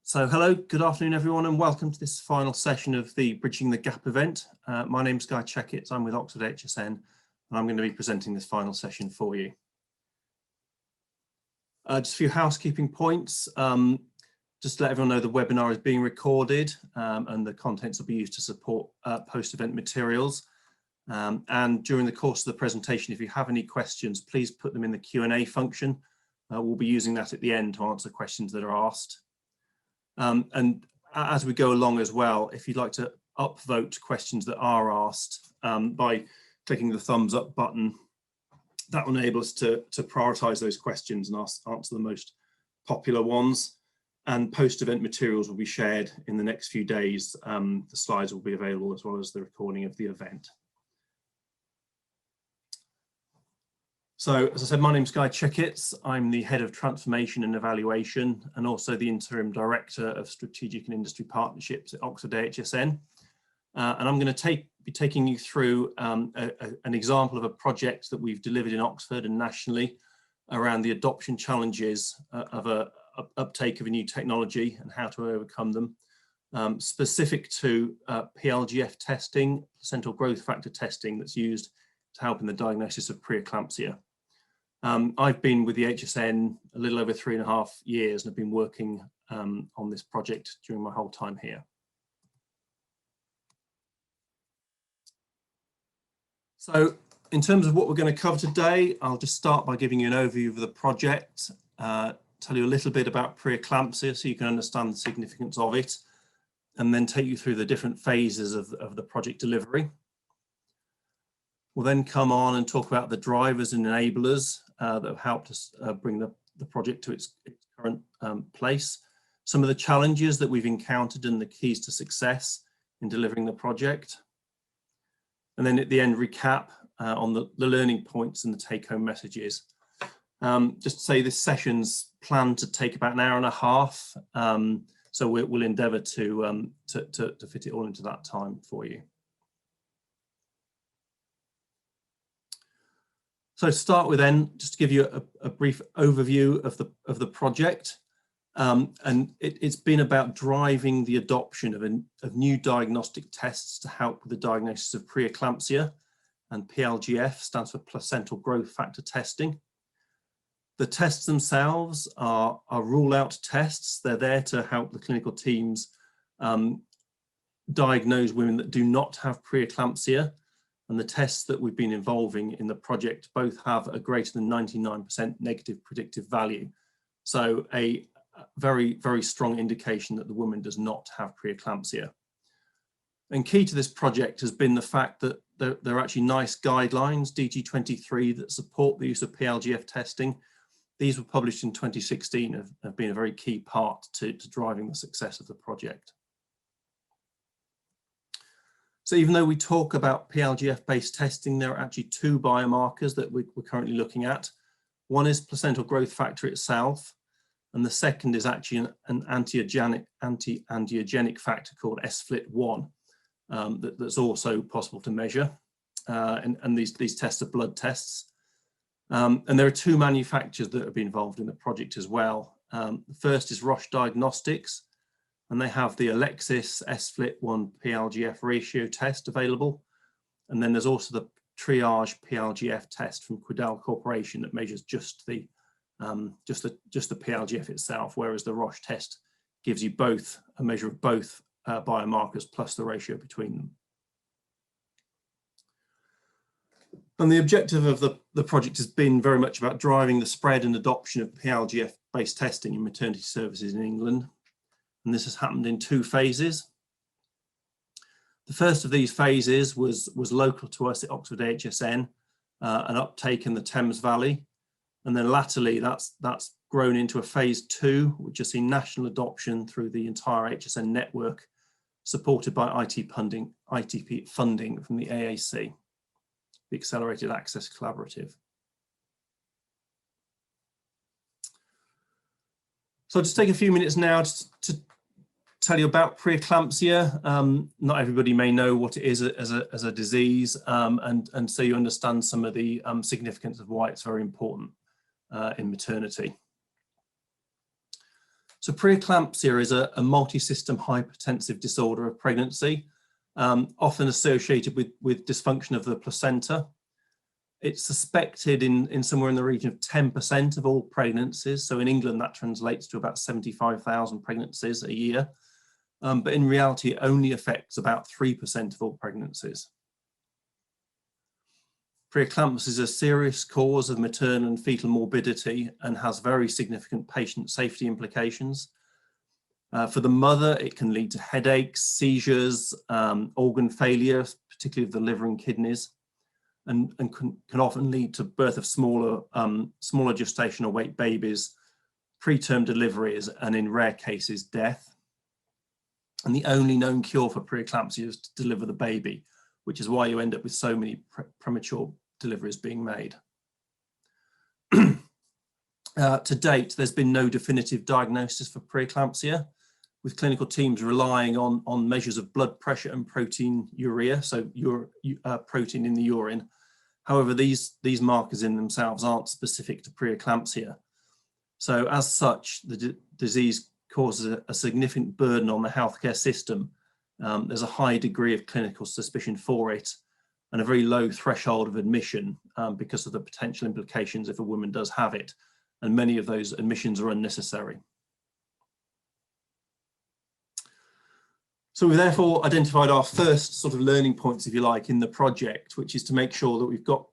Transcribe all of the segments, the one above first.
So hello, good afternoon everyone, and welcome to this final session of the Bridging the Gap event. My name is Guy Checketts, I'm with Oxford AHSN, and I'm going to be presenting this final session for you. Just a few housekeeping points. Just to let everyone know the webinar is being recorded and the contents will be used to support post-event materials. And during the course of the presentation, if you have any questions, please put them in the Q&A function. We'll be using that at the end to answer questions that are asked. And as we go along as well, if you'd like to upvote questions that are asked by clicking the thumbs up button, that will enable us to prioritise those questions and answer the most popular ones. And post-event materials will be shared in the next few days. The slides will be available as well as the recording of the event. So, as I said, my name is Guy Checketts. I'm the Head of Transformation and Evaluation and also the Interim Director of Strategic and Industry Partnerships at Oxford AHSN. And I'm going to be taking you through an example of a project that we've delivered in Oxford and nationally around the adoption challenges of a uptake of a new technology and how to overcome them, specific to PLGF testing, placental growth factor testing that's used to help in the diagnosis of preeclampsia. I've been with the AHSN a little over 3.5 years and have been working on this project during my whole time here. So in terms of what we're going to cover today, I'll just start by giving you an overview of the project, tell you a little bit about preeclampsia so you can understand the significance of it, and then take you through the different phases of the project delivery. We'll then come on and talk about the drivers and enablers that have helped us bring the project to its current place, some of the challenges that we've encountered and the keys to success in delivering the project. And then at the end, recap on the learning points and the take-home messages. Just to say this session's planned to take about an hour and a half, so we'll endeavour to fit it all into that time for you. So to start with then, just to give you a brief overview of the project. And it's been about driving the adoption of new diagnostic tests to help with the diagnosis of preeclampsia, and PLGF stands for placental growth factor testing. The tests themselves are rule-out tests. They're there to help the clinical teams diagnose women that do not have preeclampsia. And the tests that we've been involving in the project both have a greater than 99% negative predictive value. So a very, very strong indication that the woman does not have preeclampsia. And key to this project has been the fact that there are actually nice guidelines, DG23, that support the use of PLGF testing. These were published in 2016, have been a very key part to driving the success of the project. So even though we talk about PLGF-based testing, there are actually two biomarkers that we're currently looking at. One is placental growth factor itself, and the second is actually an anti-angiogenic factor called sFlt1 that's also possible to measure. And these tests are blood tests. And there are two manufacturers that have been involved in the project as well. The first is Roche Diagnostics, and they have the Alexis sFlt1 PLGF ratio test available. And then there's also the Triage PLGF test from Quidel Corporation that measures just the PLGF itself, whereas the Roche test gives you both a measure of both biomarkers plus the ratio between them. And the objective of the project has been very much about driving the spread and adoption of PLGF-based testing in maternity services in England. And this has happened in two phases. The first of these phases was local to us at Oxford AHSN, an uptake in the Thames Valley. And then latterly that's grown into a phase 2, which has seen national adoption through the entire AHSN network, supported by ITP funding from the AAC, the Accelerated Access Collaborative. So I'll just take a few minutes now to tell you about preeclampsia. Not everybody may know what it is as a disease, and so you understand some of the significance of why it's very important in maternity. So preeclampsia is a multi-system hypertensive disorder of pregnancy, often associated with dysfunction of the placenta. It's suspected in somewhere in the region of 10% of all pregnancies. So in England, that translates to about 75,000 pregnancies a year. But in reality, it only affects about 3% of all pregnancies. Preeclampsia is a serious cause of maternal and fetal morbidity and has very significant patient safety implications. For the mother, it can lead to headaches, seizures, organ failure, particularly of the liver and kidneys, and can often lead to birth of smaller gestational weight babies, preterm deliveries, and in rare cases, death. And the only known cure for preeclampsia is to deliver the baby, which is why you end up with so many premature deliveries being made. To date, there's been no definitive diagnosis for preeclampsia, with clinical teams relying on measures of blood pressure and proteinuria, so protein in the urine. However, these markers in themselves aren't specific to preeclampsia. So as such, the disease causes a significant burden on the healthcare system. There's a high degree of clinical suspicion for it and a very low threshold of admission because of the potential implications if a woman does have it. And many of those admissions are unnecessary. So we therefore identified our first sort of learning points, if you like, in the project, which is to make sure that we've got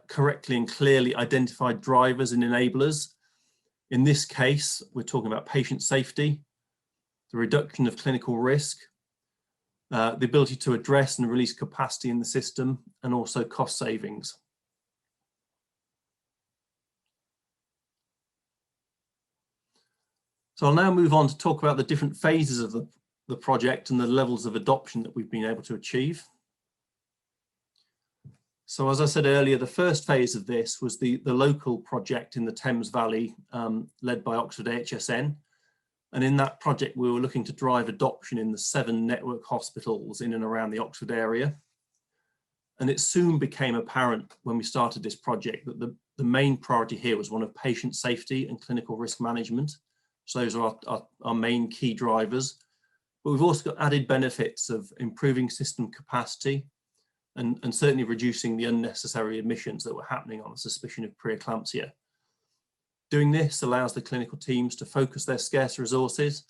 correctly and clearly identified drivers and enablers. In this case, we're talking about patient safety, the reduction of clinical risk, the ability to address and release capacity in the system, and also cost savings. So I'll now move on to talk about the different phases of the project and the levels of adoption that we've been able to achieve. So as I said earlier, the first phase of this was the local project in the Thames Valley, led by Oxford AHSN. And in that project, we were looking to drive adoption in the 7 network hospitals in and around the Oxford area. And it soon became apparent when we started this project that the main priority here was one of patient safety and clinical risk management. So those are our main key drivers. But we've also got added benefits of improving system capacity and certainly reducing the unnecessary admissions that were happening on the suspicion of preeclampsia. Doing this allows the clinical teams to focus their scarce resources,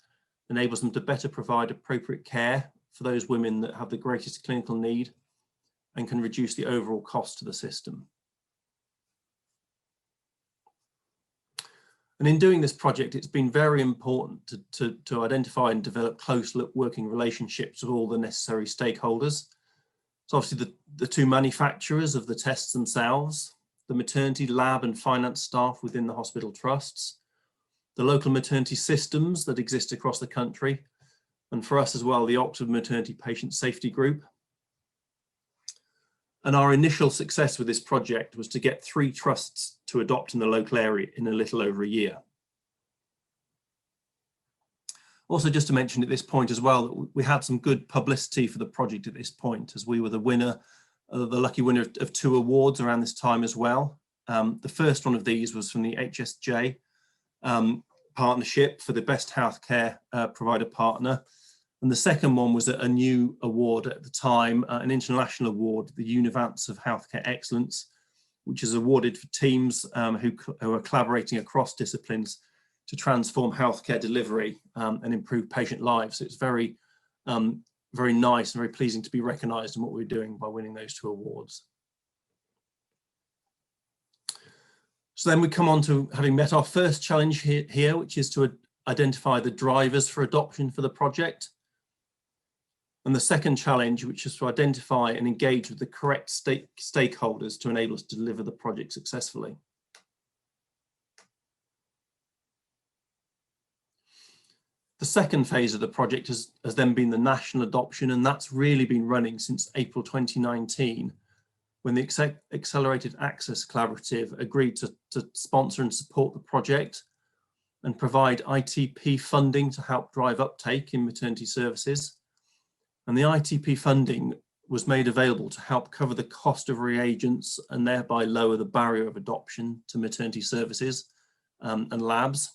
enables them to better provide appropriate care for those women that have the greatest clinical need, and can reduce the overall cost to the system. And in doing this project, it's been very important to identify and develop close working relationships with all the necessary stakeholders. So obviously the 2 manufacturers of the tests themselves, the maternity lab and finance staff within the hospital trusts, the local maternity systems that exist across the country, and for us as well, the Oxford Maternity Patient Safety Group. And our initial success with this project was to get 3 trusts to adopt in the local area in a little over a year. Also, just to mention at this point as well, that we had some good publicity for the project at this point, as we were the lucky winner of 2 awards around this time as well. The first one of these was from the HSJ partnership for the best healthcare provider partner. And the second one was a new award at the time, an international award, the Univance of Healthcare Excellence, which is awarded for teams who are collaborating across disciplines to transform healthcare delivery and improve patient lives. So it's very, very nice and very pleasing to be recognised in what we're doing by winning those 2 awards. So then we come on to having met our first challenge here, which is to identify the drivers for adoption for the project. And the second challenge, which is to identify and engage with the correct stakeholders to enable us to deliver the project successfully. The second phase of the project has then been the national adoption, and that's really been running since April 2019, when the Accelerated Access Collaborative agreed to sponsor and support the project and provide ITP funding to help drive uptake in maternity services. And the ITP funding was made available to help cover the cost of reagents and thereby lower the barrier of adoption to maternity services and labs.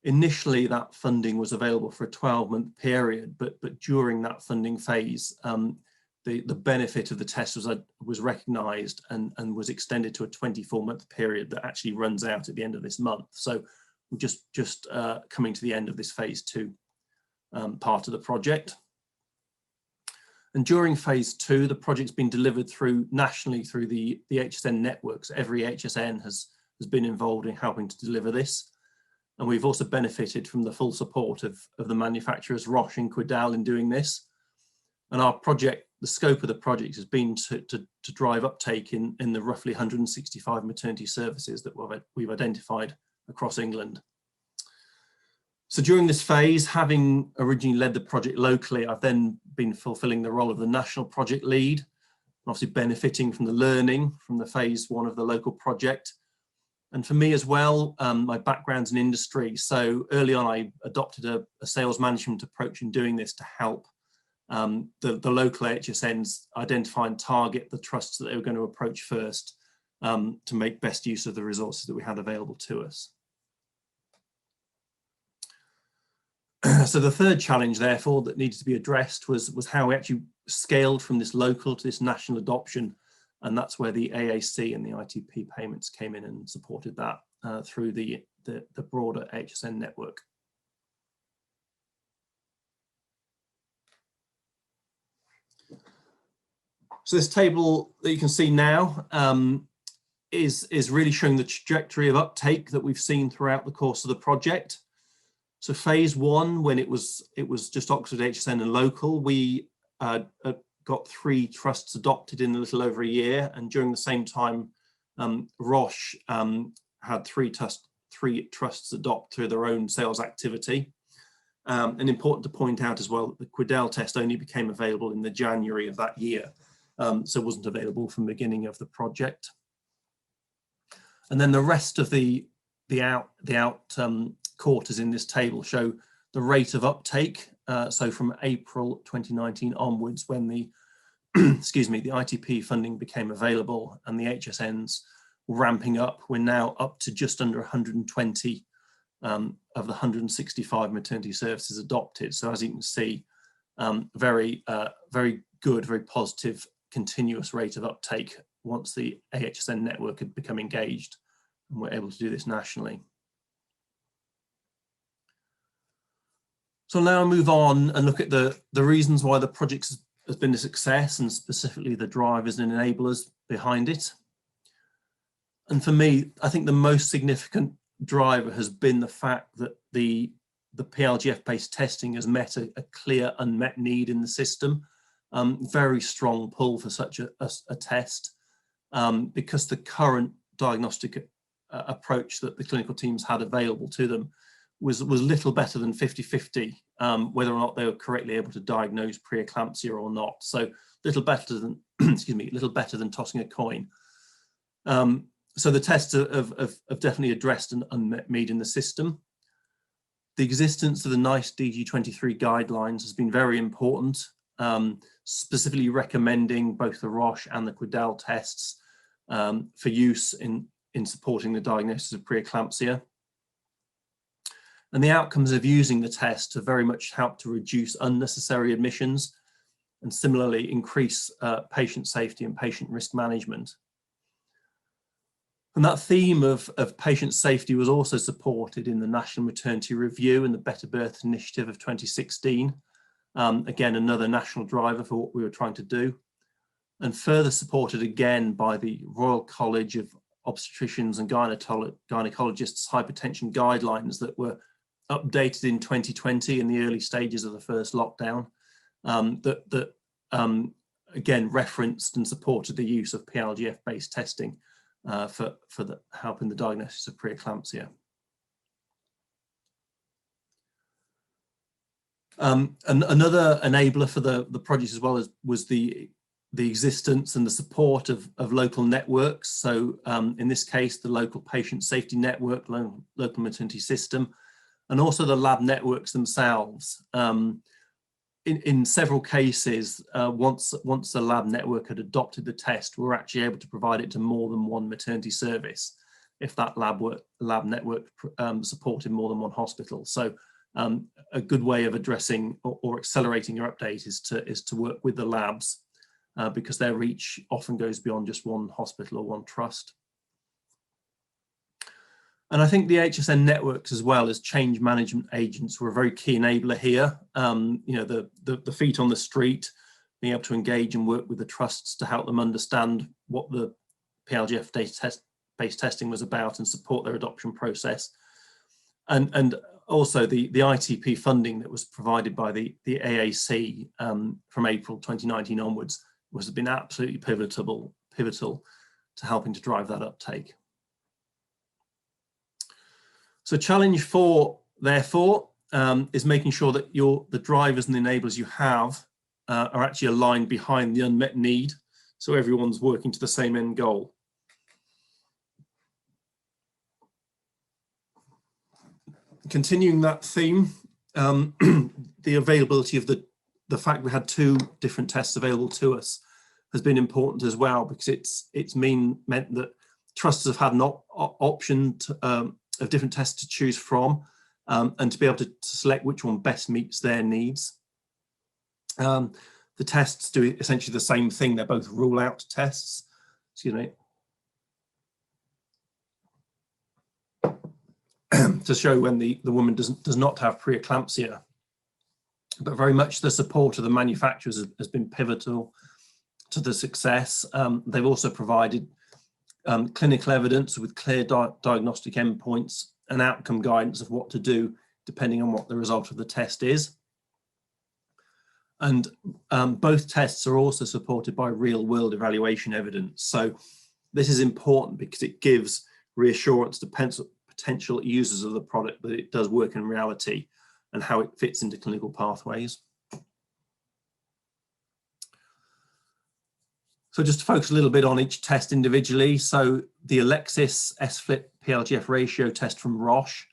Initially, that funding was available for a 12-month period, but during that funding phase, the benefit of the test was recognised and was extended to a 24-month period that actually runs out at the end of this month. So we're just coming to the end of this phase 2 part of the project. And during phase 2, the project's been delivered nationally through the AHSN networks. Every AHSN has been involved in helping to deliver this. And we've also benefited from the full support of the manufacturers Roche and Quidel in doing this. And our project, the scope of the project has been to drive uptake in the roughly 165 maternity services that we've identified across England. So during this phase, having originally led the project locally, I've then been fulfilling the role of the national project lead, obviously benefiting from the learning from the phase 1 of the local project. And for me as well, my background's in industry. So early on, I adopted a sales management approach in doing this to help the local AHSNs identify and target the trusts that they were going to approach first to make best use of the resources that we had available to us. So the third challenge, therefore, that needed to be addressed was how we actually scaled from this local to this national adoption. And that's where the AAC and the ITP payments came in and supported that through the broader AHSN network. So this table that you can see now is really showing the trajectory of uptake that we've seen throughout the course of the project. So phase 1, when it was just Oxford AHSN and local, we got 3 trusts adopted in a little over a year, and during the same time, Roche had 3 trusts adopt through their own sales activity. And important to point out as well that the Quidel test only became available in the January of that year, so it wasn't available from the beginning of the project. And then the rest of the quarters in this table show the rate of uptake. So from April 2019 onwards, when the excuse me, the ITP funding became available and the HSNs were ramping up, we're now up to just under 120 of the 165 maternity services adopted. So as you can see, very good, very positive, continuous rate of uptake once the AHSN network had become engaged, and we're able to do this nationally. So now I'll move on and look at the reasons why the project has been a success, and specifically the drivers and enablers behind it. And for me, I think the most significant driver has been the fact that the PLGF-based testing has met a clear unmet need in the system. Very strong pull for such a test, because the current diagnostic approach that the clinical teams had available to them was little better than 50-50, whether or not they were correctly able to diagnose preeclampsia or not. So little better than, excuse me, little better than tossing a coin. So the tests have definitely addressed an unmet need in the system. The existence of the NICE DG23 guidelines has been very important, specifically recommending both the Roche and the Quidel tests for use in supporting the diagnosis of preeclampsia. And the outcomes of using the test have very much helped to reduce unnecessary admissions and similarly increase patient safety and patient risk management. And that theme of patient safety was also supported in the National Maternity Review and the Better Birth Initiative of 2016. Again, another national driver for what we were trying to do, and further supported again by the Royal College of Obstetricians and Gynecologists hypertension guidelines that were updated in 2020 in the early stages of the first lockdown, that again referenced and supported the use of PLGF-based testing for helping the diagnosis of preeclampsia. And another enabler for the project as well was the existence and the support of local networks. So in this case, the local patient safety network, local maternity system, and also the lab networks themselves. In several cases, once the lab network had adopted the test, we were actually able to provide it to more than one maternity service. if that lab network supported more than one hospital. So a good way of addressing or accelerating your update is to work with the labs, because their reach often goes beyond just one hospital or one trust. And I think the AHSN networks, as well as change management agents, were a very key enabler here. You know, the feet on the street, being able to engage and work with the trusts to help them understand what the PLGF data-based testing was about and support their adoption process. And also the ITP funding that was provided by the AAC from April 2019 onwards has been absolutely pivotal to helping to drive that uptake. So challenge 4, therefore, is making sure that the drivers and the enablers you have are actually aligned behind the unmet need, so everyone's working to the same end goal. Continuing that theme, the availability of the fact we had 2 different tests available to us has been important as well, because it's meant that trusts have had an option of different tests to choose from, and to be able to select which one best meets their needs. The tests do essentially the same thing. They're both rule out tests. Excuse me. To show when the woman does not have preeclampsia. But very much the support of the manufacturers has been pivotal to the success. They've also provided clinical evidence with clear diagnostic endpoints and outcome guidance of what to do depending on what the result of the test is. And both tests are also supported by real-world evaluation evidence. So this is important because it gives reassurance to potential users of the product that it does work in reality and how it fits into clinical pathways. So just to focus a little bit on each test individually. So the Alexis SFLIP PLGF ratio test from Roche,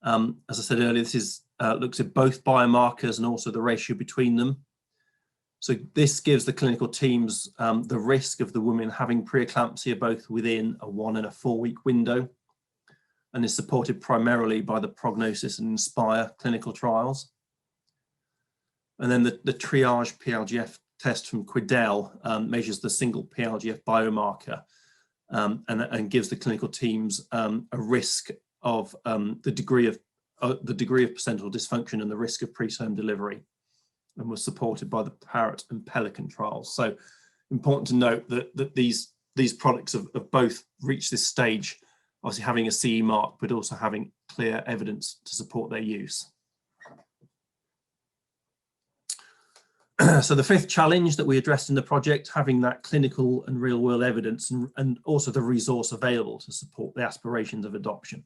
as I said earlier, this looks at both biomarkers and also the ratio between them. So this gives the clinical teams the risk of the woman having preeclampsia both within a 1 and a 4 week window, and is supported primarily by the Prognosis and Inspire clinical trials. And then the Triage PLGF test from Quidel measures the single PLGF biomarker and gives the clinical teams a risk of the degree of placental dysfunction and the risk of preterm delivery, and was supported by the Parrot and Pelican trials. So important to note that these products have both reached this stage, obviously having a CE mark, but also having clear evidence to support their use. So the 5th challenge that we addressed in the project, having that clinical and real world evidence and also the resource available to support the aspirations of adoption.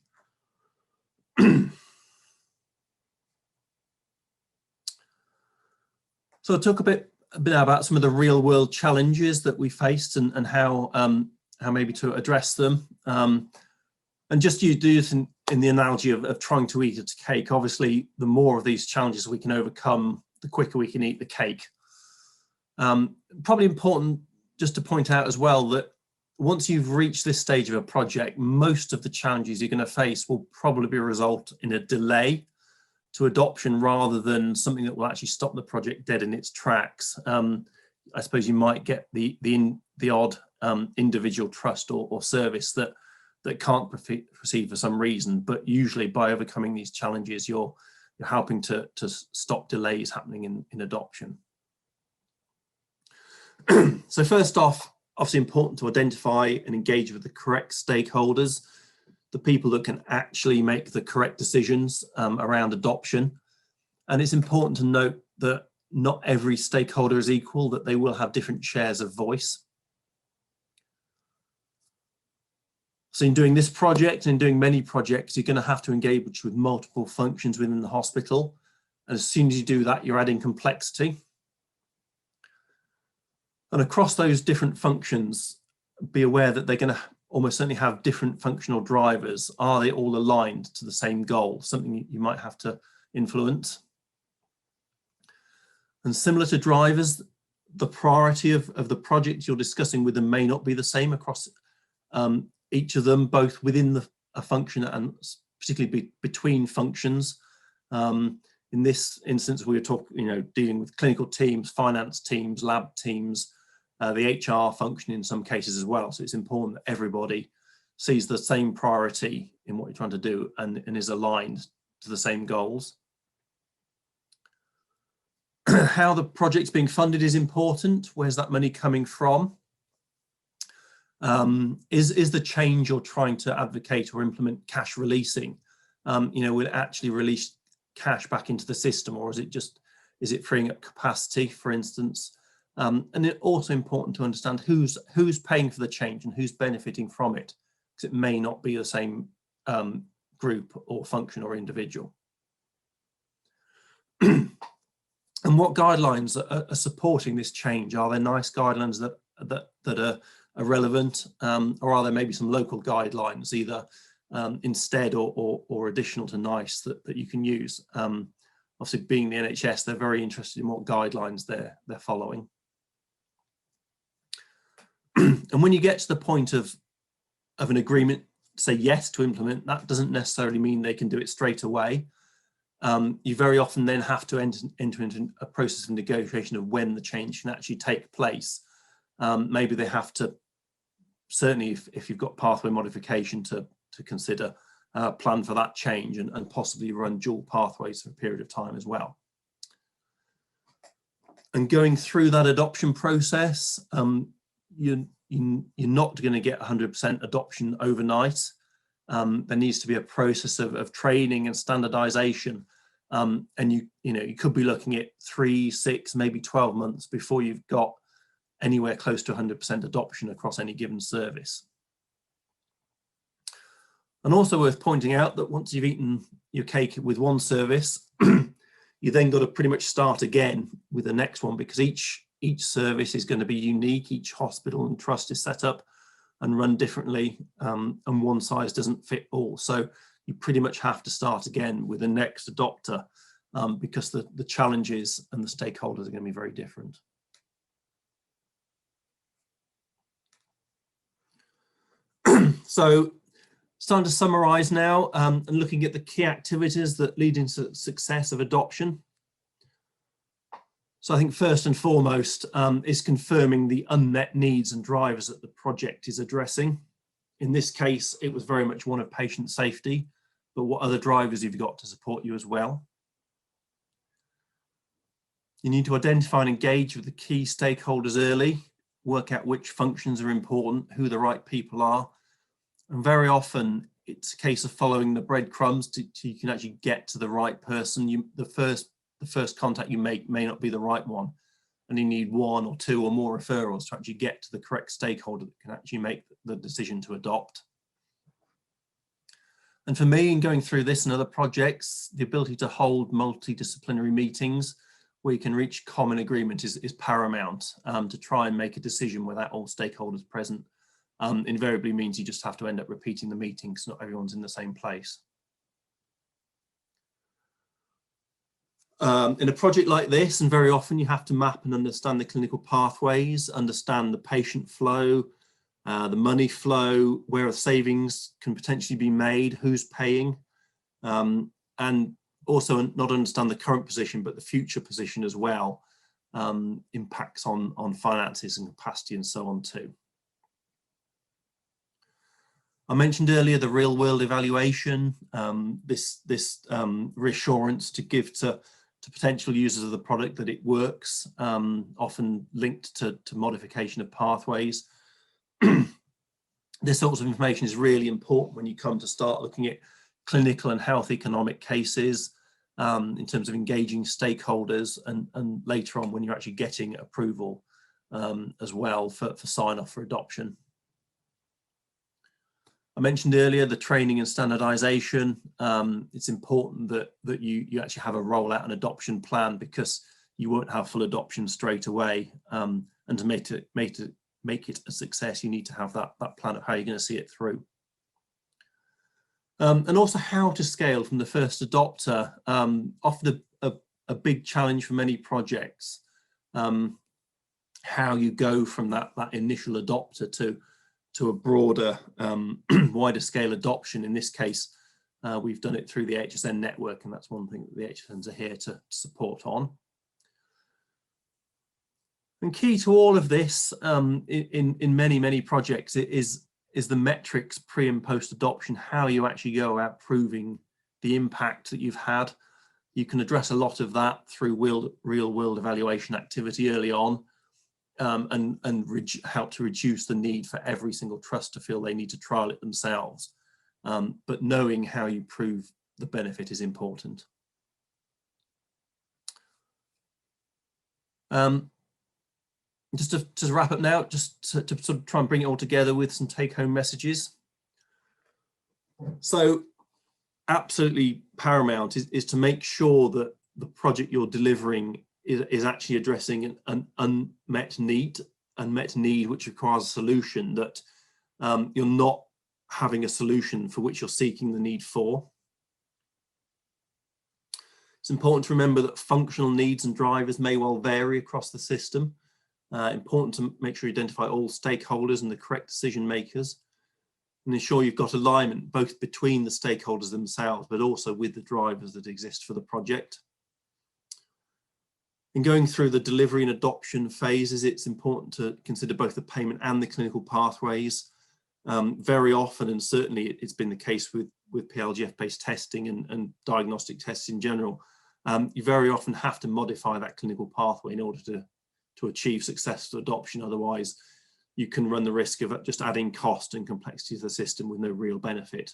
So I'll talk a bit about some of the real world challenges that we faced and how maybe to address them. And just you do this in the analogy of trying to eat a cake. Obviously, the more of these challenges we can overcome, the quicker we can eat the cake. Probably important just to point out as well that once you've reached this stage of a project, most of the challenges you're going to face will probably result in a delay to adoption rather than something that will actually stop the project dead in its tracks. I suppose you might get the odd individual trust or service that can't proceed for some reason, but usually by overcoming these challenges, you're helping to stop delays happening in adoption. So first off, obviously important to identify and engage with the correct stakeholders, the people that can actually make the correct decisions around adoption. And it's important to note that not every stakeholder is equal, that they will have different shares of voice. So in doing this project and doing many projects, you're going to have to engage with multiple functions within the hospital. And as soon as you do that, you're adding complexity. And across those different functions, be aware that they're going to almost certainly have different functional drivers. Are they all aligned to the same goal? Something you might have to influence. And similar to drivers, the priority of the project you're discussing with them may not be the same across each of them, both within a function and particularly between functions. In this instance, we were dealing with clinical teams, finance teams, lab teams, the HR function in some cases as well. So it's important that everybody sees the same priority in what you're trying to do and is aligned to the same goals. How the project's being funded is important. Where's that money coming from? Is the change you're trying to advocate or implement cash releasing? Will it actually release cash back into the system, or is it freeing up capacity, for instance? And it's also important to understand who's paying for the change and who's benefiting from it, because it may not be the same group or function or individual. And what guidelines are supporting this change? Are there NICE guidelines that are relevant, or are there maybe some local guidelines either instead or additional to NICE that you can use? Obviously, being the NHS, they're very interested in what guidelines they're following. And when you get to the point of an agreement, say yes to implement, that doesn't necessarily mean they can do it straight away. You very often then have to enter into a process of negotiation of when the change can actually take place. Maybe they have to, certainly if you've got pathway modification to consider, plan for that change and possibly run dual pathways for a period of time as well. And going through that adoption process, you're not going to get 100% adoption overnight. There needs to be a process of training and standardization. And you could be looking at 3, 6, maybe 12 months before you've got anywhere close to 100% adoption across any given service. And also worth pointing out that once you've eaten your cake with one service, you then got to pretty much start again with the next one, because each service is going to be unique. Each hospital and trust is set up and run differently, and one size doesn't fit all. So you pretty much have to start again with the next adopter, because the challenges and the stakeholders are going to be very different. So starting to summarize now, and looking at the key activities that lead into success of adoption. So I think first and foremost is confirming the unmet needs and drivers that the project is addressing. In this case, it was very much one of patient safety, but what other drivers have you got to support you as well? You need to identify and engage with the key stakeholders early, work out which functions are important, who the right people are. And very often it's a case of following the breadcrumbs till you can actually get to the right person. The first contact you make may not be the right one, and you need 1 or 2 or more referrals to actually get to the correct stakeholder that can actually make the decision to adopt. And for me, in going through this and other projects, the ability to hold multidisciplinary meetings where you can reach common agreement is paramount, to try and make a decision without all stakeholders present. Invariably means you just have to end up repeating the meeting because not everyone's in the same place. In a project like this, and very often you have to map and understand the clinical pathways, understand the patient flow, the money flow, where savings can potentially be made, who's paying, and also not understand the current position, but the future position as well, impacts on finances and capacity and so on too. I mentioned earlier the real world evaluation, this reassurance to give to potential users of the product that it works, often linked to modification of pathways. This sort of information is really important when you come to start looking at clinical and health economic cases, in terms of engaging stakeholders, and later on when you're actually getting approval as well for sign off for adoption. I mentioned earlier the training and standardization. It's important that you actually have a rollout and adoption plan, because you won't have full adoption straight away. And to make it a success, you need to have that plan of how you're going to see it through. And also how to scale from the first adopter, often a big challenge for many projects. How you go from that initial adopter to a broader, wider scale adoption. In this case, we've done it through the AHSN network, and that's one thing that the AHSNs are here to support on. And key to all of this in many projects is the metrics pre and post adoption, how you actually go about proving the impact that you've had. You can address a lot of that through real world evaluation activity early on, and help to reduce the need for every single trust to feel they need to trial it themselves. But knowing how you prove the benefit is important. Just to wrap up now, just to sort of try and bring it all together with some take-home messages. So absolutely paramount is to make sure that the project you're delivering is actually addressing an unmet need which requires a solution, that you're not having a solution for which you're seeking the need for. It's important to remember that functional needs and drivers may well vary across the system. Important to make sure you identify all stakeholders and the correct decision makers, and ensure you've got alignment both between the stakeholders themselves, but also with the drivers that exist for the project. In going through the delivery and adoption phases, it's important to consider both the payment and the clinical pathways. Very often, and certainly it's been the case with PLGF-based testing and diagnostic tests in general, you very often have to modify that clinical pathway in order to achieve successful adoption. Otherwise, you can run the risk of just adding cost and complexity to the system with no real benefit.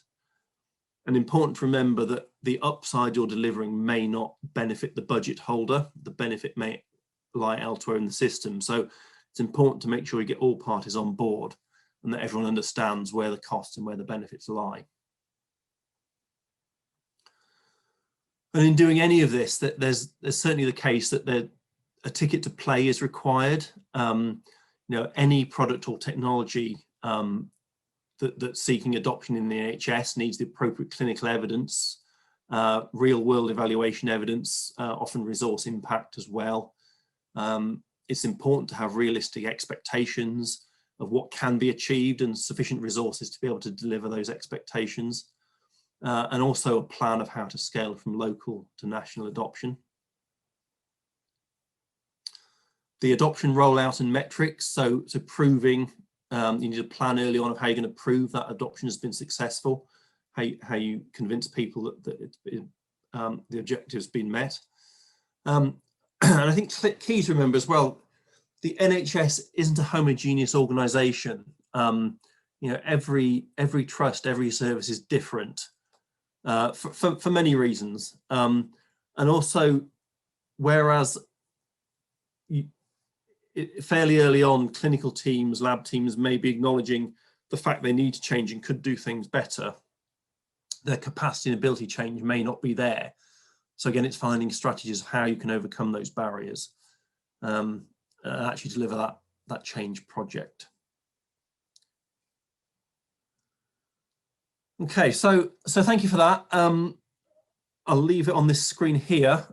And important to remember that the upside you're delivering may not benefit the budget holder. The benefit may lie elsewhere in the system. So it's important to make sure you get all parties on board and that everyone understands where the costs and where the benefits lie. And in doing any of this, there's certainly the case that a ticket to play is required. Any product or technology that's seeking adoption in the NHS needs the appropriate clinical evidence, real world evaluation evidence, often resource impact as well. It's important to have realistic expectations of what can be achieved and sufficient resources to be able to deliver those expectations, and also a plan of how to scale from local to national adoption. The adoption rollout and metrics, so proving, you need a plan early on of how you're going to prove that adoption has been successful, how you convince people that the objective has been met. And I think key to remember as well, the NHS isn't a homogeneous organisation. Every trust, every service is different for many reasons. And also, whereas fairly early on, clinical teams, lab teams may be acknowledging the fact they need to change and could do things better, their capacity and ability change may not be there. So again, it's finding strategies of how you can overcome those barriers and actually deliver that change project. Okay, so thank you for that. I'll leave it on this screen here.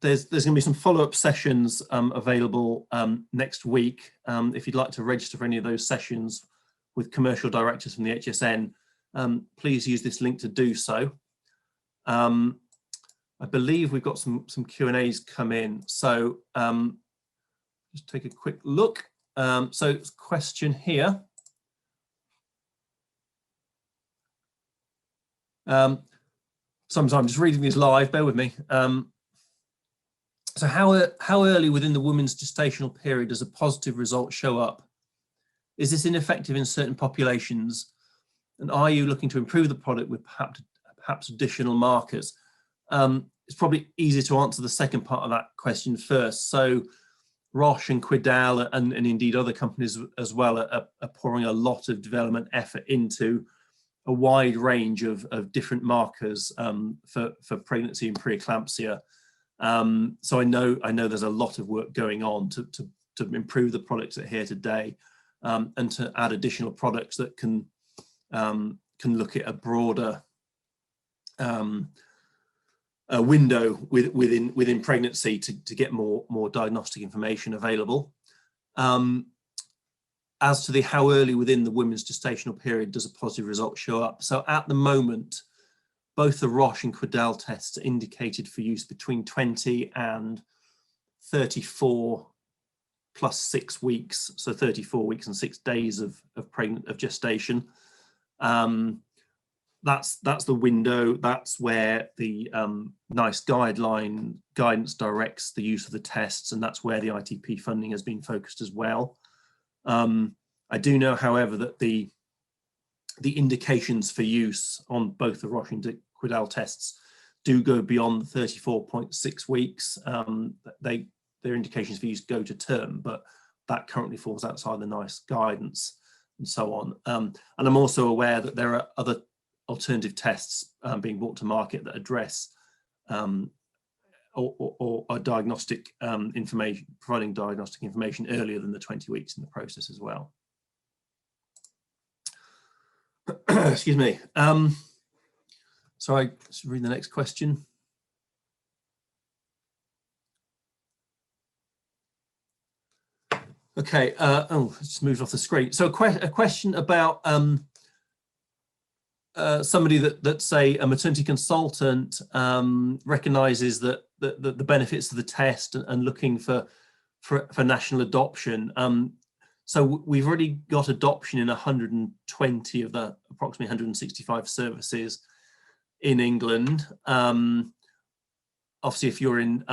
There's going to be some follow-up sessions available next week. If you'd like to register for any of those sessions with commercial directors from the AHSN, please use this link to do so. I believe we've got some Q&As come in, so just take a quick look. So it's a question here. Sometimes I'm just reading these live, bear with me. So how early within the woman's gestational period does a positive result show up? Is this ineffective in certain populations? And are you looking to improve the product with perhaps additional markers? It's probably easier to answer the second part of that question first. So Roche and Quidel and indeed other companies as well are pouring a lot of development effort into a wide range of different markers for pregnancy and preeclampsia. So I know there's a lot of work going on to improve the products that are here today, and to add additional products that can look at a broader window within pregnancy to get more diagnostic information available. as to the how early within the women's gestational period does a positive result show up. So at the moment, both the Roche and Quidel tests are indicated for use between 20 and 34 plus 6 weeks, so 34 weeks and 6 days of gestation. That's the window. That's where the NICE guidance directs the use of the tests, and that's where the ITP funding has been focused as well. I do know, however, that the indications for use on both the Roche and Quidel tests do go beyond the 34.6 weeks. Their indications for use go to term, but that currently falls outside the NICE guidance and so on. And I'm also aware that there are other alternative tests being brought to market that address or diagnostic information, providing diagnostic information earlier than the 20 weeks in the process as well. Excuse me. Sorry, let's read the next question. Okay, oh, just moved off the screen. So a question about somebody that say a maternity consultant recognises that the benefits of the test and looking for national adoption. So we've already got adoption in 120 of the approximately 165 services in England. Obviously, if you're in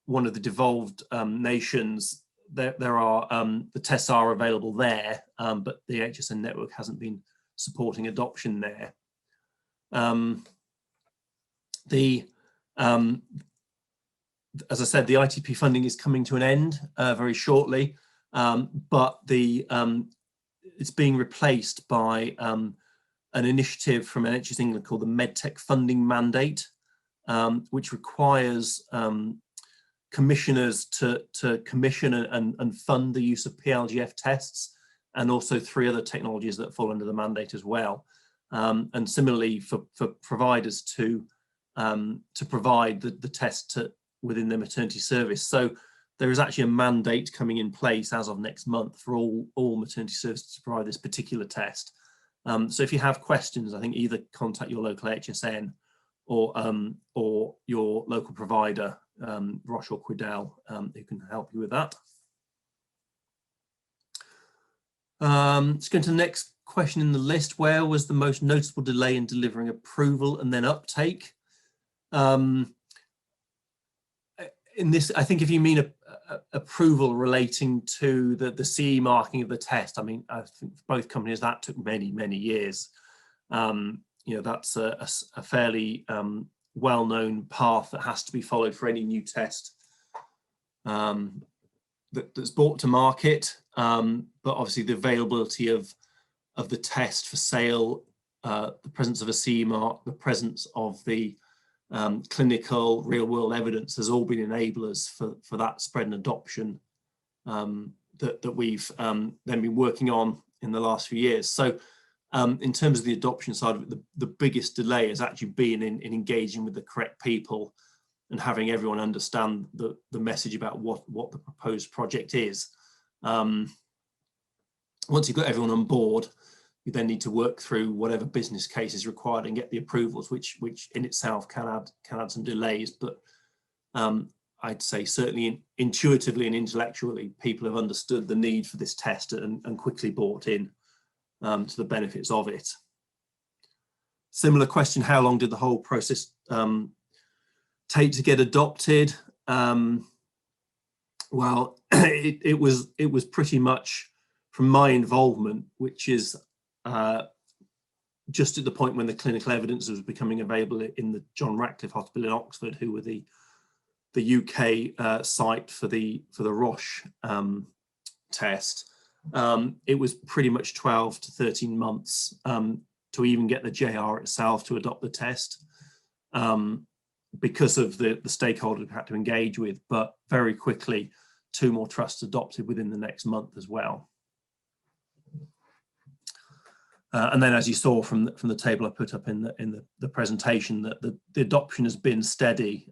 one of the devolved nations, there are the tests are available there, but the AHSN network hasn't been supporting adoption there. As I said, the ITP funding is coming to an end very shortly, but it's being replaced by an initiative from NHS England called the Medtech funding mandate, which requires commissioners to commission and fund the use of PLGF tests, and also 3 other technologies that fall under the mandate as well. And similarly for providers to provide the test within their maternity service. So there is actually a mandate coming in place as of next month for all maternity services to provide this particular test. So if you have questions, I think either contact your local AHSN or your local provider, Roche or Quidel, who can help you with that. Let's go to the next question in the list. Where was the most noticeable delay in delivering approval and then uptake? In this, I think if you mean approval relating to the CE marking of the test, I mean, I think for both companies that took many years. You know, that's a fairly well-known path that has to be followed for any new test that's brought to market. But obviously the availability of the test for sale, the presence of a CE mark, the presence of the clinical real-world evidence has all been enablers for that spread and adoption that we've then been working on in the last few years. So in terms of the adoption side of it, the biggest delay has actually been in engaging with the correct people and having everyone understand the message about what the proposed project is. Once you've got everyone on board, you then need to work through whatever business case is required and get the approvals, which in itself can add some delays. But I'd say certainly intuitively and intellectually, people have understood the need for this test and quickly bought in to the benefits of it. Similar question: how long did the whole process take to get adopted? Well, it was pretty much from my involvement, which is just at the point when the clinical evidence was becoming available in the John Ratcliffe Hospital in Oxford, who were the UK site for the Roche test. It was pretty much 12 to 13 months to even get the JR itself to adopt the test, because of the stakeholders we had to engage with. But very quickly, 2 more trusts adopted within the next month as well. And then, as you saw from the table I put up in the presentation, that the adoption has been steady.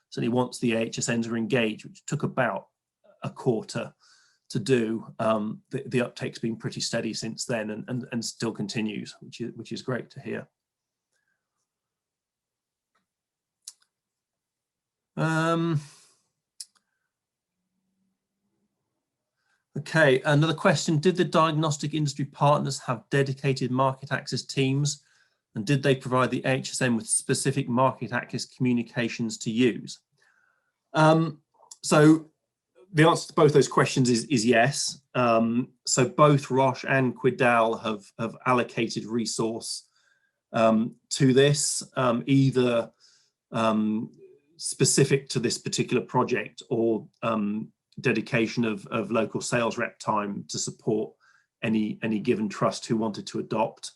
Certainly once the AHSNs were engaged, which took about a quarter to do, the uptake's been pretty steady since then and still continues, which is great to hear. Okay, another question. Did the diagnostic industry partners have dedicated market access teams? And did they provide the AHSN with specific market access communications to use? So the answer to both those questions is yes. So both Roche and Quidel have allocated resource to this, either specific to this particular project or dedication of local sales rep time to support any given trust who wanted to adopt.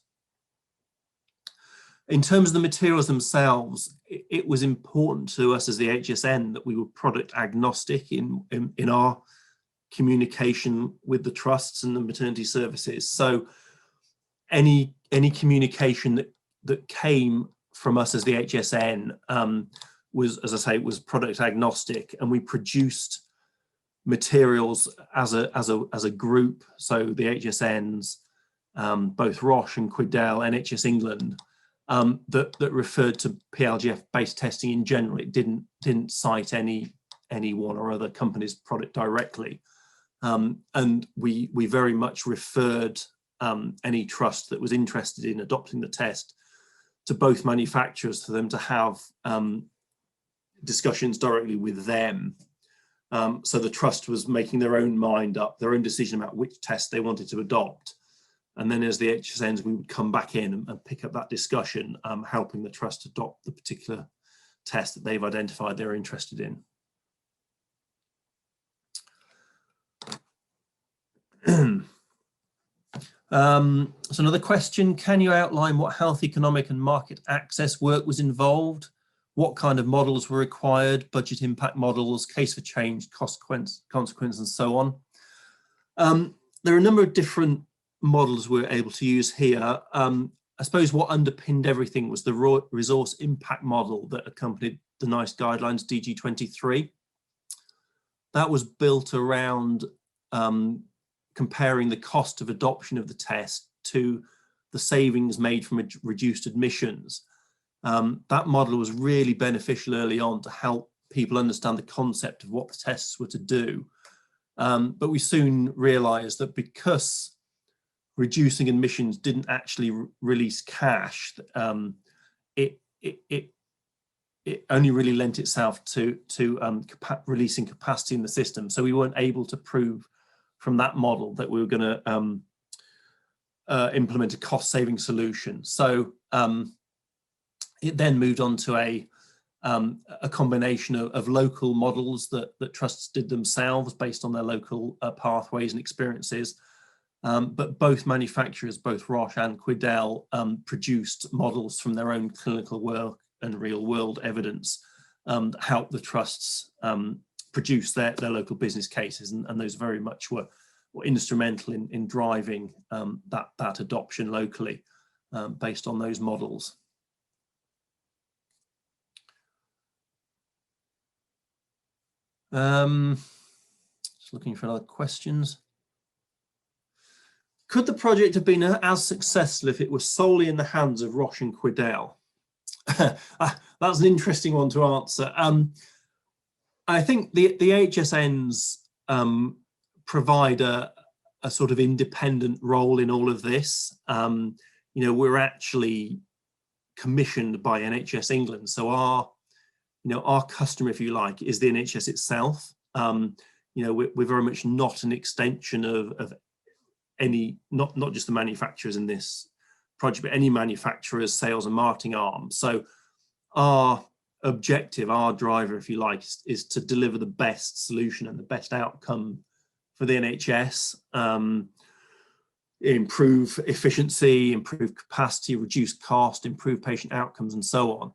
In terms of the materials themselves, it was important to us as the AHSN that we were product agnostic in our communication with the trusts and the maternity services. So any communication that came from us as the AHSN was, as I say, was product agnostic, and we produced materials as a group. So the AHSNs, both Roche and Quidel, NHS England, that referred to PLGF-based testing in general. It didn't cite any one or other company's product directly, and we very much referred any trust that was interested in adopting the test to both manufacturers for them to have discussions directly with them. So the trust was making their own mind up, their own decision about which test they wanted to adopt. And then as the AHSNs, we would come back in and pick up that discussion, helping the trust adopt the particular test that they've identified they're interested in. So another question, can you outline what health economic and market access work was involved? What kind of models were required, budget impact models, case for change, consequence, and so on? There are a number of different models we're able to use here. I suppose what underpinned everything was the resource impact model that accompanied the NICE guidelines DG23. That was built around comparing the cost of adoption of the test to the savings made from reduced admissions. That model was really beneficial early on to help people understand the concept of what the tests were to do. But we soon realized that because reducing admissions didn't actually release cash, it only really lent itself to releasing capacity in the system. So we weren't able to prove from that model that we were going to implement a cost-saving solution. So it then moved on to a combination of local models that trusts did themselves based on their local pathways and experiences. But both manufacturers, both Roche and Quidel, produced models from their own clinical work and real world evidence that helped the trusts produce their local business cases. And those very much were instrumental in driving that adoption locally based on those models. Just looking for other questions. Could the project have been as successful if it was solely in the hands of Roche and Quidel? That's an interesting one to answer. I think the AHSNs provide a sort of independent role in all of this. You know, we're actually commissioned by NHS England, so our customer, if you like, is the NHS itself. You know, we're very much not an extension of any, not just the manufacturers in this project, but any manufacturer's sales and marketing arm. So our objective, our driver, if you like, is to deliver the best solution and the best outcome for the NHS, improve efficiency, improve capacity, reduce cost, improve patient outcomes, and so on.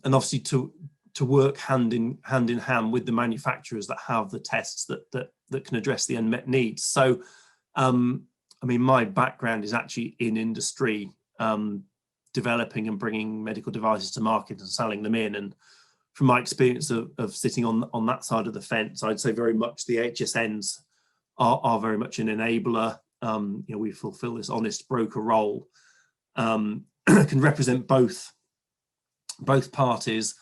And obviously to work hand in hand with the manufacturers that have the tests that can address the unmet needs. So I mean, my background is actually in industry, developing and bringing medical devices to market and selling them in. And from my experience of sitting on that side of the fence, I'd say very much the AHSNs are very much an enabler. We fulfill this honest broker role, can represent both parties,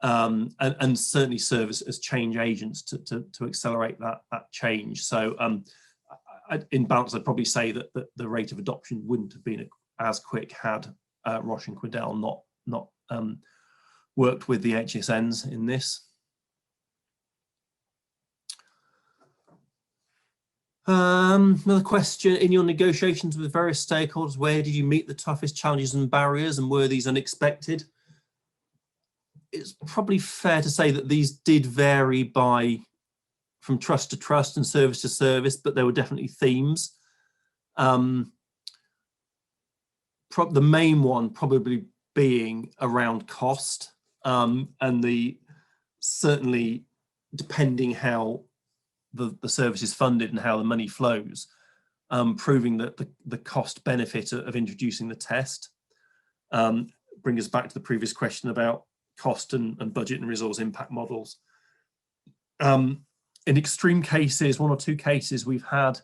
and certainly serve as change agents to accelerate that change. So in balance, I'd probably say that the rate of adoption wouldn't have been as quick had Roche and Quidel not worked with the AHSNs in this. Another question: in your negotiations with various stakeholders, where did you meet the toughest challenges and barriers, and were these unexpected? It's probably fair to say that these did vary from trust to trust and service to service, but there were definitely themes. The main one probably being around cost, and certainly depending how the service is funded and how the money flows, proving that the cost benefit of introducing the test. Bring us back to the previous question about cost and budget and resource impact models. In extreme cases, 1 or 2 cases, we've had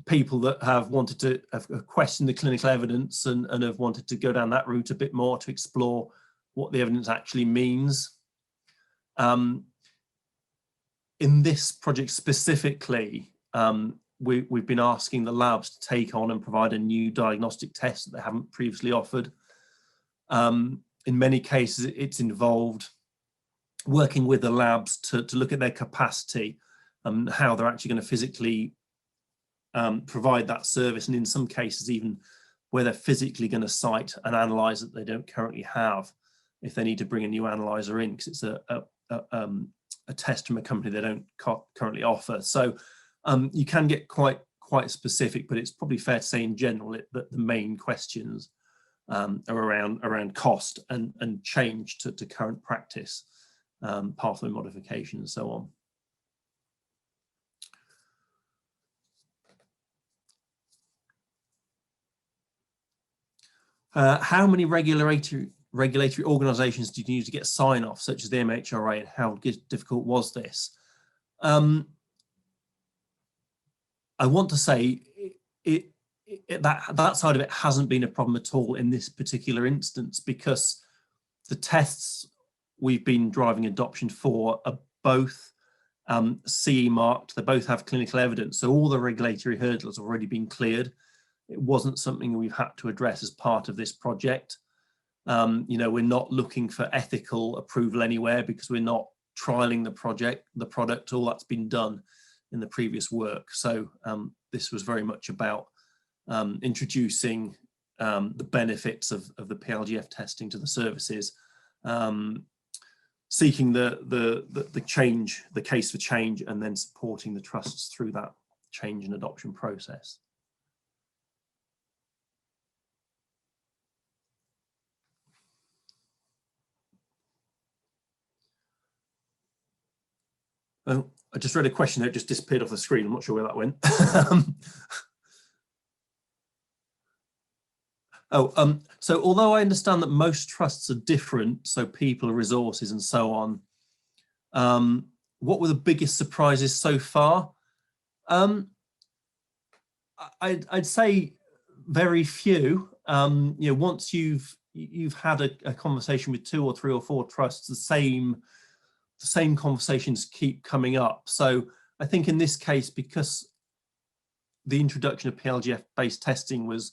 people that have wanted to question the clinical evidence and have wanted to go down that route a bit more to explore what the evidence actually means. In this project specifically, we've been asking the labs to take on and provide a new diagnostic test that they haven't previously offered. In many cases, it's involved working with the labs to look at their capacity and how they're actually going to physically provide that service, and in some cases even where they're physically going to site an analyzer that they don't currently have if they need to bring a new analyzer in, because it's a test from a company they don't currently offer. So you can get quite specific, but it's probably fair to say in general that the main questions are around cost and change to current practice, pathway modification and so on. How many regulatory organisations did you need to get sign off, such as the MHRA, and how difficult was this? I want to say that side of it hasn't been a problem at all in this particular instance, because the tests we've been driving adoption for are both CE marked. They both have clinical evidence, so all the regulatory hurdles have already been cleared. It wasn't something we've had to address as part of this project. We're not looking for ethical approval anywhere because we're not trialing the product. All that's been done in the previous work. So this was very much about introducing the benefits of the PLGF testing to the services, seeking the change, the case for change, and then supporting the trusts through that change and adoption process. Oh, I just read a question that just disappeared off the screen. I'm not sure where that went. So although I understand that most trusts are different, so people, resources, and so on, what were the biggest surprises so far? I'd say very few. Once you've had a conversation with 2 or 3 or 4 trusts, the same conversations keep coming up. So I think in this case, because the introduction of PLGF-based testing was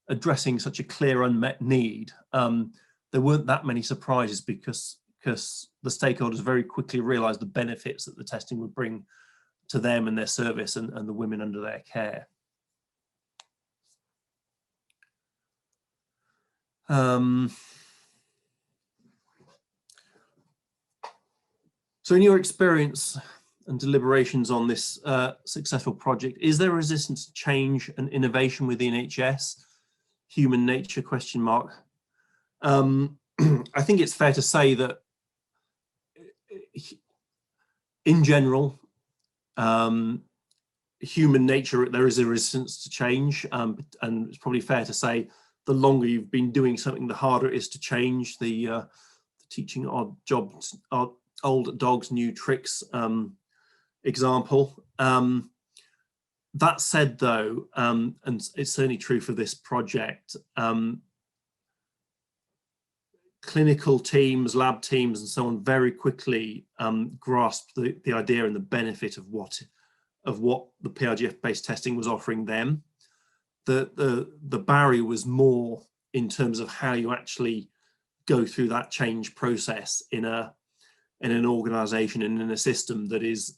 addressing such a clear unmet need, there weren't that many surprises because the stakeholders very quickly realised the benefits that the testing would bring to them and their service and the women under their care. So in your experience and deliberations on this successful project, is there resistance to change and innovation within NHS? Human nature, question mark. I think it's fair to say that in general, human nature, there is a resistance to change, and it's probably fair to say the longer you've been doing something, the harder it is to change. The teaching old dogs new tricks example. That said, though, and it's certainly true for this project, clinical teams, lab teams, and so on very quickly grasped the idea and the benefit of what the PRGF-based testing was offering them. The barrier was more in terms of how you actually go through that change process in an organisation and in a system that is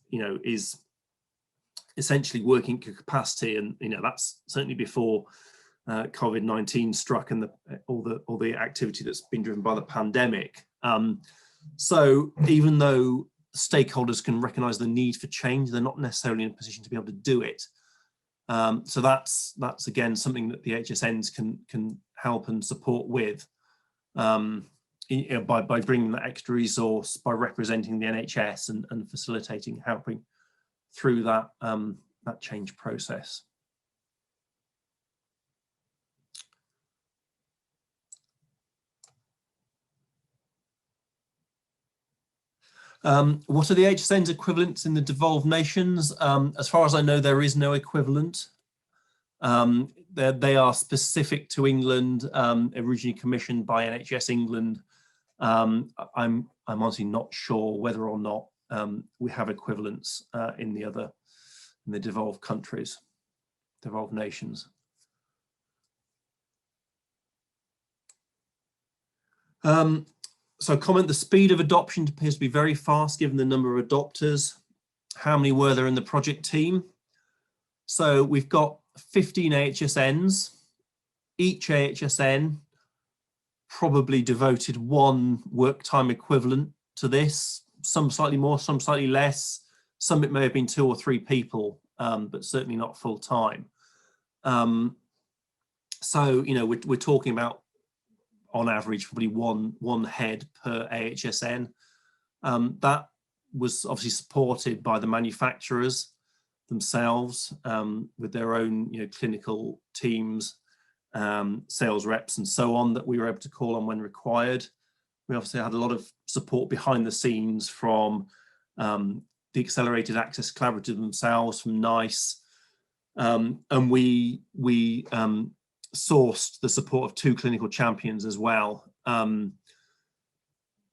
essentially working to capacity, and that's certainly before COVID-19 struck and all the activity that's been driven by the pandemic. So even though stakeholders can recognise the need for change, they're not necessarily in a position to be able to do it. So that's again something that the AHSNs can help and support with, by bringing that extra resource, by representing the NHS and facilitating, helping through that change process. What are the AHSN's equivalents in the devolved nations? As far as I know, there is no equivalent. They are specific to England, originally commissioned by NHS England. I'm honestly not sure whether or not we have equivalents in the devolved countries, devolved nations. So comment, the speed of adoption appears to be very fast given the number of adopters. How many were there in the project team? So we've got 15 AHSNs. Each AHSN probably devoted one work time equivalent to this, some slightly more, some slightly less. Some it may have been 2 or 3 people, but certainly not full time. So, we're talking about, on average, probably one head per AHSN. That was obviously supported by the manufacturers themselves, with their own clinical teams, sales reps and so on, that we were able to call on when required. We obviously had a lot of support behind the scenes from the Accelerated Access Collaborative themselves, from NICE, and we sourced the support of 2 clinical champions as well,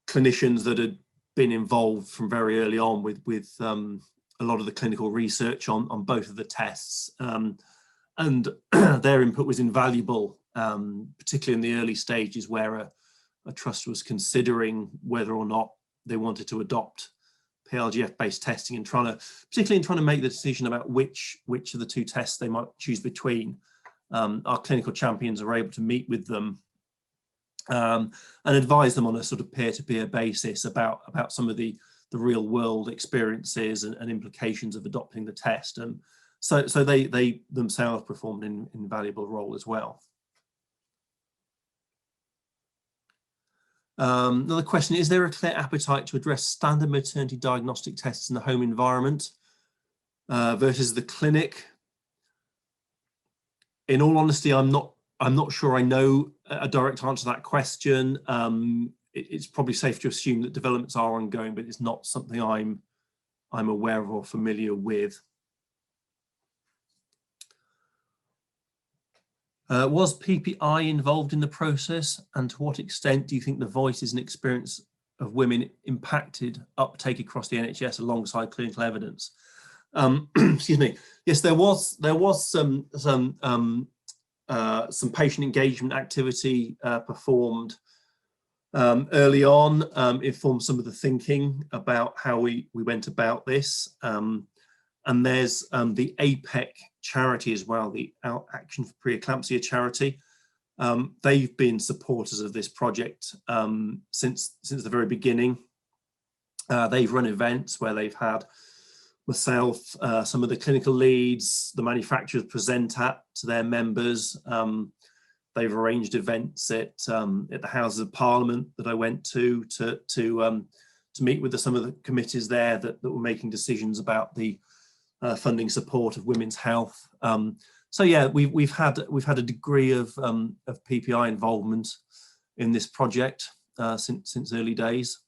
clinicians that had been involved from very early on with a lot of the clinical research on both of the tests, and their input was invaluable, particularly in the early stages where a trust was considering whether or not they wanted to adopt PLGF-based testing, and particularly in trying to make the decision about which of the 2 tests they might choose between. Our clinical champions are able to meet with them and advise them on a sort of peer-to-peer basis about some of the real world experiences and implications of adopting the test. And so they themselves performed an invaluable role as well. Another question, is there a clear appetite to address standard maternity diagnostic tests in the home environment versus the clinic? In all honesty, I'm not sure I know a direct answer to that question. It's probably safe to assume that developments are ongoing, but it's not something I'm aware of or familiar with. Was PPI involved in the process, and to what extent do you think the voices and experience of women impacted uptake across the NHS alongside clinical evidence? Excuse me. Yes, there was some patient engagement activity performed early on. Informed some of the thinking about how we went about this. And there's the APEC charity as well, the Action for Preeclampsia charity. They've been supporters of this project since the very beginning. They've run events where they've had myself, some of the clinical leads, the manufacturers present to their members. They've arranged events at the Houses of Parliament that I went to meet with some of the committees there that were making decisions about the funding support of women's health. So yeah, we've had a degree of PPI involvement in this project since early days.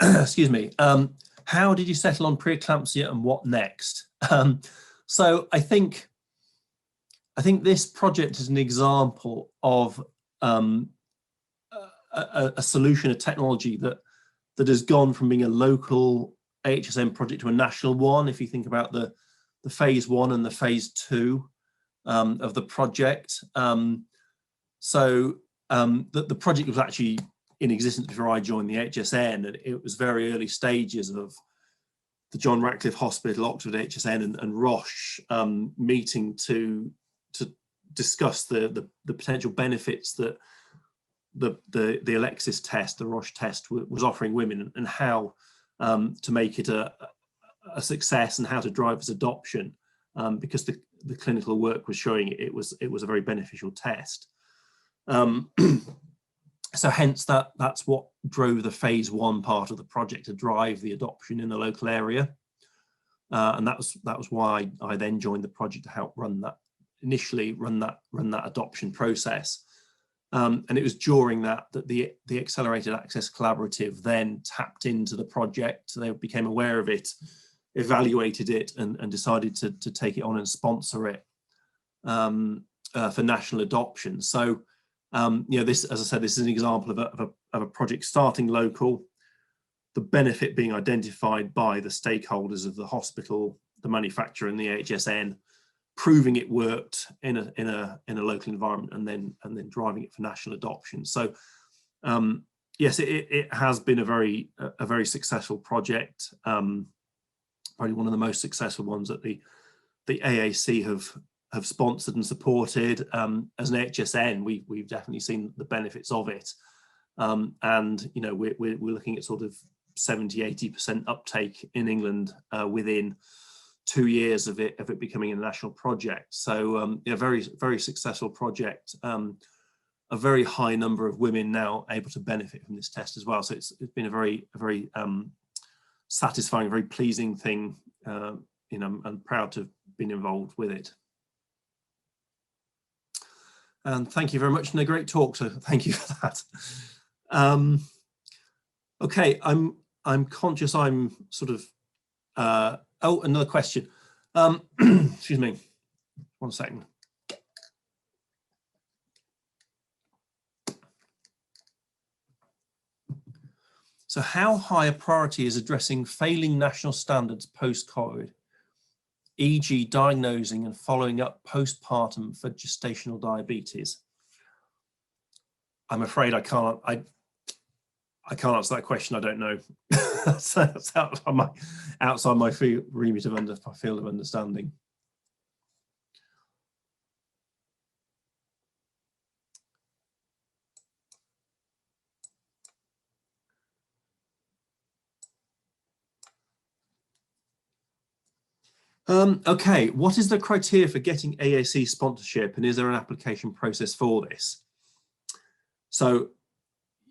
excuse me, how did you settle on preeclampsia and what next? So I think this project is an example of a solution, a technology that has gone from being a local AHSN project to a national one. If you think about the phase 1 and the phase 2 of the project, the project was actually in existence before I joined the AHSN, and it was very early stages of the John Radcliffe Hospital, Oxford AHSN, and Roche meeting to discuss the potential benefits that the Alexis test, the Roche test, was offering women, and how to make it a success and how to drive its adoption, because the clinical work was showing it was a very beneficial test. So hence that's what drove the phase 1 part of the project, to drive the adoption in the local area, and that was why I then joined the project to help run that adoption process. And it was during that the Accelerated Access Collaborative then tapped into the project. They became aware of it, evaluated it, and decided to take it on and sponsor it for national adoption. So, this, as I said, this is an example of a project starting local, the benefit being identified by the stakeholders of the hospital, the manufacturer, and the AHSN, proving it worked in a local environment, and then driving it for national adoption. So yes, it has been a very successful project, probably one of the most successful ones that the AAC have sponsored and supported. As an AHSN, we've definitely seen the benefits of it, and we're looking at sort of 70–80% uptake in England within 2 years of it becoming a national project. So very successful project. A very high number of women now able to benefit from this test as well. So it's been a very satisfying, very pleasing thing. I'm proud to have been involved with it. And thank you very much, and a great talk. So thank you for that. Okay, I'm conscious I'm sort of. Oh, another question. Excuse me, 1 second. So how high a priority is addressing failing national standards post-COVID, e.g. diagnosing and following up postpartum for gestational diabetes? I'm afraid I can't answer that question. I don't know. That's outside my remit of field of understanding. Okay, what is the criteria for getting AAC sponsorship, and is there an application process for this? So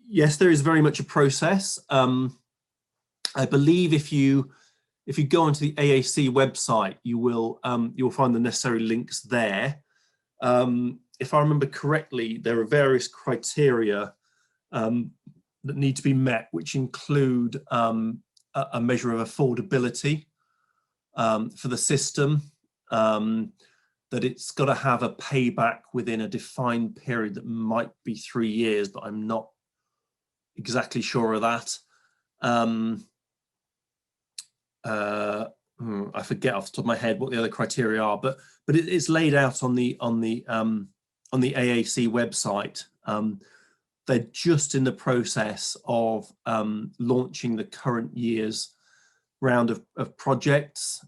yes, there is very much a process. I believe if you go onto the AAC website, you'll find the necessary links there. If I remember correctly, there are various criteria that need to be met, which include a measure of affordability for the system, that it's got to have a payback within a defined period that might be 3 years, but I'm not exactly sure of that. I forget off the top of my head what the other criteria are, but it's laid out on the AAC website. They're just in the process of launching the current year's round of projects.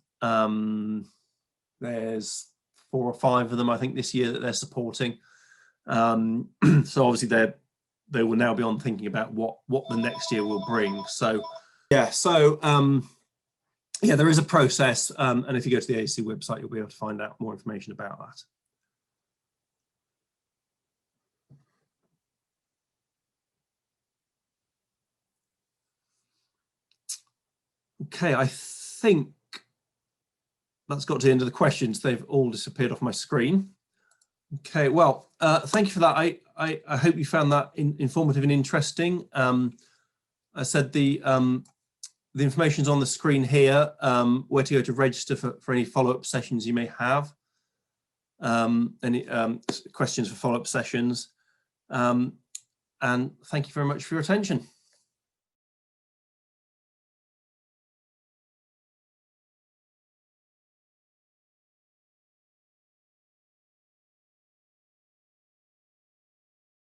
There's 4 or 5 of them, I think, this year that they're supporting. So obviously they will now be on thinking about what the next year will bring. So yeah, yeah, there is a process, and if you go to the AAC website, you'll be able to find out more information about that. Okay, I think that's got to the end of the questions. They've all disappeared off my screen. Okay, well, thank you for that. I hope you found that informative and interesting. I said the information's on the screen here, where to go to register for any follow-up sessions you may have, any questions for follow-up sessions. And thank you very much for your attention.